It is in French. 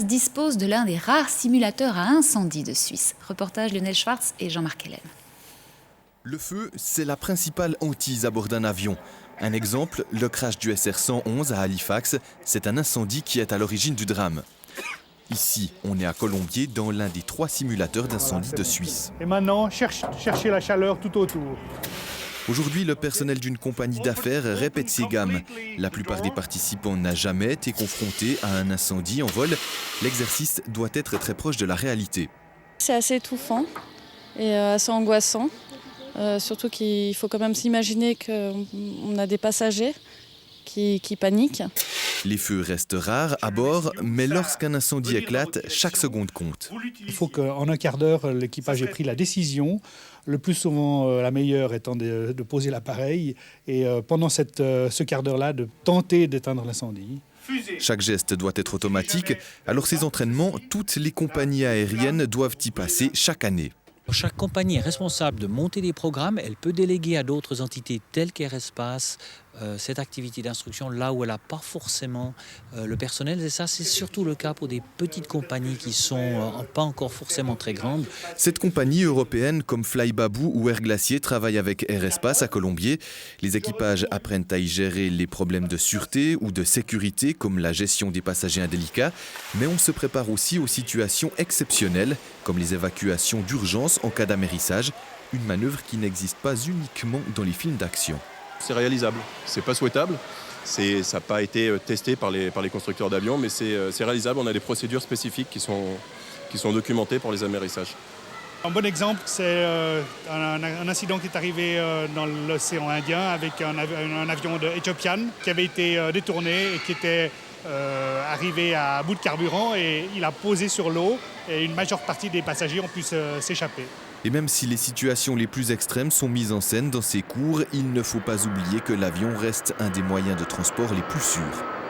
dispose de l'un des rares simulateurs à incendie de Suisse. Reportage Lionel Schwartz et Jean-Marc Hélène. Le feu, c'est la principale hantise à bord d'un avion. Un exemple, le crash du SR-111 à Halifax, c'est un incendie qui est à l'origine du drame. Ici, on est à Colombier dans l'un des 3 simulateurs d'incendie de Suisse. Et maintenant, cherchez la chaleur tout autour. Aujourd'hui, le personnel d'une compagnie d'affaires répète ses gammes. La plupart des participants n'a jamais été confronté à un incendie en vol. L'exercice doit être très proche de la réalité. C'est assez étouffant et assez angoissant. Surtout qu'il faut quand même s'imaginer qu'on a des passagers qui paniquent. Les feux restent rares à bord, mais lorsqu'un incendie éclate, chaque seconde compte. Il faut qu'en un quart d'heure, l'équipage ait pris la décision, le plus souvent la meilleure étant de poser l'appareil, et pendant ce quart d'heure-là, de tenter d'éteindre l'incendie. Chaque geste doit être automatique, alors ces entraînements, toutes les compagnies aériennes doivent y passer chaque année. Chaque compagnie est responsable de monter des programmes. Elle peut déléguer à d'autres entités telles qu'Airespace cette activité d'instruction là où elle n'a pas forcément le personnel. Et ça, c'est surtout le cas pour des petites compagnies qui ne sont pas encore forcément très grandes. Cette compagnie européenne comme Flybaboo ou Air Glacier travaille avec Airespace à Colombier. Les équipages apprennent à y gérer les problèmes de sûreté ou de sécurité comme la gestion des passagers indélicats. Mais on se prépare aussi aux situations exceptionnelles comme les évacuations d'urgence en cas d'amérissage, une manœuvre qui n'existe pas uniquement dans les films d'action. C'est réalisable, c'est pas souhaitable, ça n'a pas été testé par les constructeurs d'avions, mais c'est réalisable, on a des procédures spécifiques qui sont documentées pour les amérissages. Un bon exemple, c'est un incident qui est arrivé dans l'océan Indien avec un avion de Ethiopian qui avait été détourné et qui était arrivé à bout de carburant et il a posé sur l'eau et une majeure partie des passagers ont pu s'échapper. Et même si les situations les plus extrêmes sont mises en scène dans ces cours, il ne faut pas oublier que l'avion reste un des moyens de transport les plus sûrs.